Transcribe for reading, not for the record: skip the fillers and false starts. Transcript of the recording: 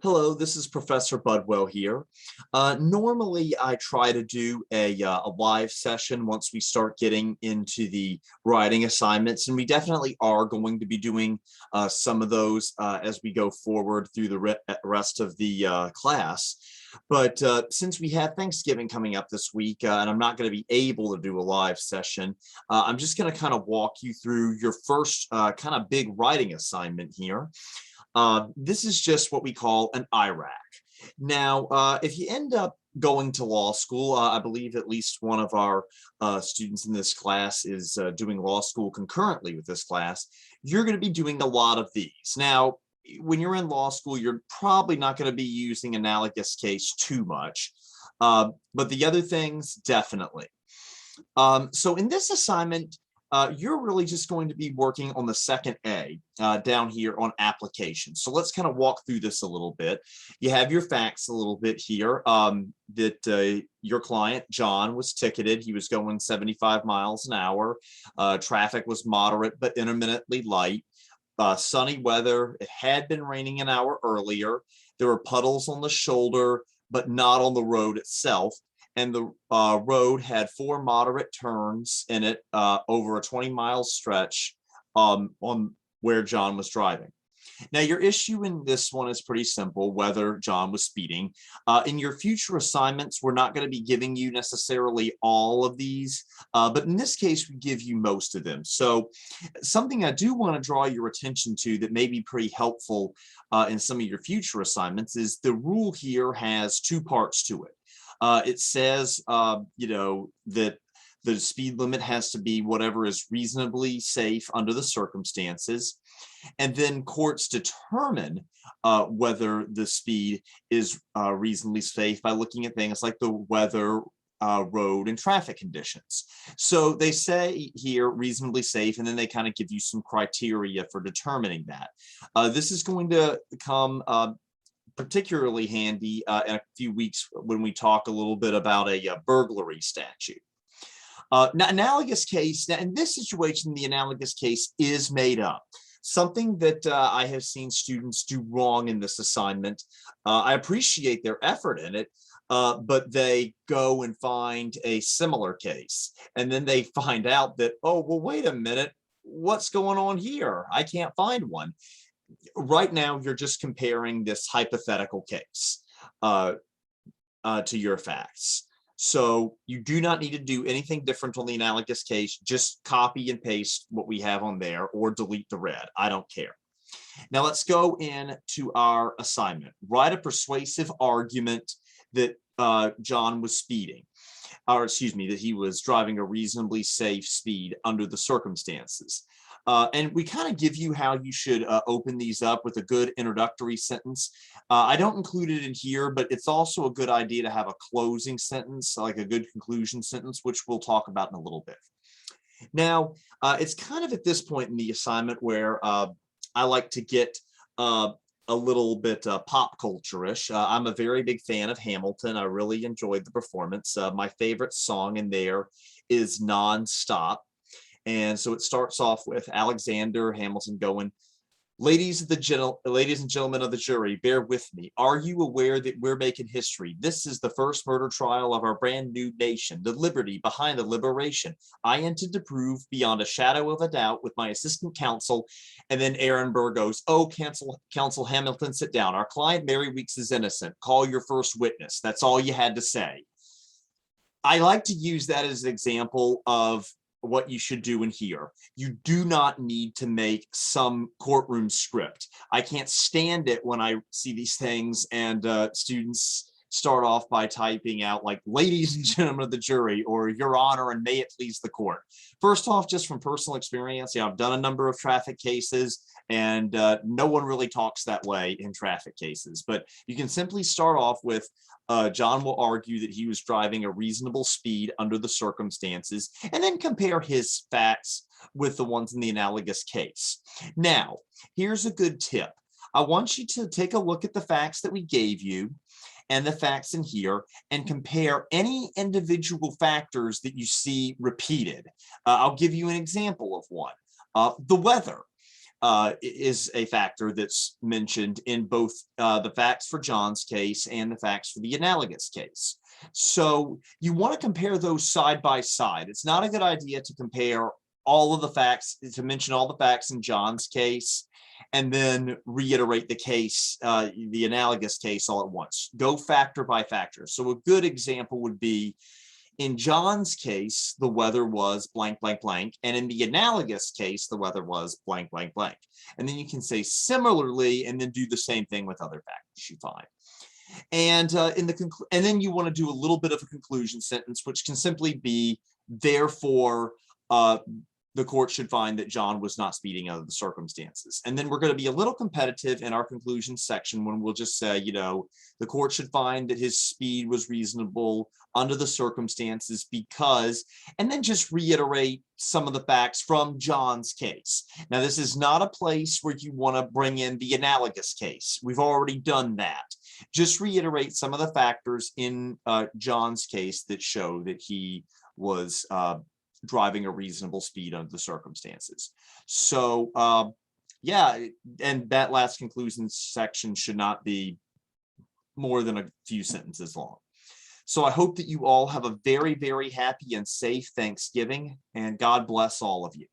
Hello, this is Professor Budwell here. Normally, I try to do a live session once we start getting into the writing assignments, and we definitely are going to be doing some of those as we go forward through the rest of the class. But since we have Thanksgiving coming up this week, and I'm not going to be able to do a live session, I'm just going to kind of walk you through your first kind of big writing assignment here. This is just what we call an IRAAC. Now, if you end up going to law school, I believe at least one of our students in this class is doing law school concurrently with this class, you're going to be doing a lot of these. Now, when you're in law school, you're probably not going to be using analogous case too much, but the other things, definitely. So in this assignment, you're really just going to be working on the second A down here on application. So let's kind of walk through this a little bit. You have your facts a little bit here that your client, John, was ticketed. He was going 75 miles an hour. Traffic was moderate but intermittently light. Sunny weather. It had been raining an hour earlier. There were puddles on the shoulder, but not on the road itself. And the road had 4 moderate turns in it over a 20-mile stretch on where John was driving. Now, your issue in this one is pretty simple, whether John was speeding. In your future assignments, we're not going to be giving you necessarily all of these, but in this case, we give you most of them. So something I do want to draw your attention to that may be pretty helpful in some of your future assignments is the rule here has 2 parts to it. It says, that the speed limit has to be whatever is reasonably safe under the circumstances. And then courts determine whether the speed is reasonably safe by looking at things like the weather, road, and traffic conditions. So they say here reasonably safe, and then they kind of give you some criteria for determining that. This is going to come particularly handy in a few weeks when we talk a little bit about a burglary statute. Now, analogous case, now in this situation, the analogous case is made up. Something that I have seen students do wrong in this assignment. I appreciate their effort in it, but they go and find a similar case. And then they find out that, oh, well, wait a minute, what's going on here? I can't find one. Right now, you're just comparing this hypothetical case to your facts. So you do not need to do anything different on the analogous case. Just copy and paste what we have on there or delete the red. I don't care. Now let's go into our assignment. Write a persuasive argument that John was speeding, or excuse me, that he was driving a reasonably safe speed under the circumstances. And we kind of give you how you should open these up with a good introductory sentence. I don't include it in here, but it's also a good idea to have a closing sentence, like a good conclusion sentence, which we'll talk about in a little bit. Now, it's kind of at this point in the assignment where I like to get a little bit pop culture-ish. I'm a very big fan of Hamilton. I really enjoyed the performance. My favorite song in there is Non-Stop. And so it starts off with Alexander Hamilton going, ladies and gentlemen of the jury, bear with me. Are you aware that we're making history? This is the first murder trial of our brand new nation, the liberty behind the liberation. I intend to prove beyond a shadow of a doubt with my assistant counsel. And then Aaron Burr goes, oh, counsel Hamilton, sit down. Our client Mary Weeks is innocent. Call your first witness. That's all you had to say. I like to use that as an example of what you should do in here. You do not need to make some courtroom script. I can't stand it when I see these things and students start off by typing out like, ladies and gentlemen of the jury, or your honor, and may it please the court. First off, just from personal experience, I've done a number of traffic cases, and no one really talks that way in traffic cases. But you can simply start off with, John will argue that he was driving a reasonable speed under the circumstances, and then compare his facts with the ones in the analogous case. Now, here's a good tip. I want you to take a look at the facts that we gave you and the facts in here and compare any individual factors that you see repeated. I'll give you an example of one. The weather. is a factor that's mentioned in both the facts for John's case and the facts for the analogous case. So you want to compare those side by side. It's not a good idea to compare all of the facts, to mention all the facts in John's case, and then reiterate the case, the analogous case all at once. Go factor by factor. So a good example would be, in John's case, the weather was blank, blank, blank. And in the analogous case, the weather was blank, blank, blank. And then you can say similarly, and then do the same thing with other factors you find. And and then you want to do a little bit of a conclusion sentence, which can simply be, therefore, the court should find that John was not speeding under the circumstances. And then we're going to be a little competitive in our conclusion section when we'll just say, the court should find that his speed was reasonable under the circumstances because, and then just reiterate some of the facts from John's case. Now, this is not a place where you want to bring in the analogous case. We've already done that. Just reiterate some of the factors in John's case that show that he was driving a reasonable speed under the circumstances. So yeah, and that last conclusion section should not be more than a few sentences long. So I hope that you all have a very, very happy and safe Thanksgiving, and God bless all of you.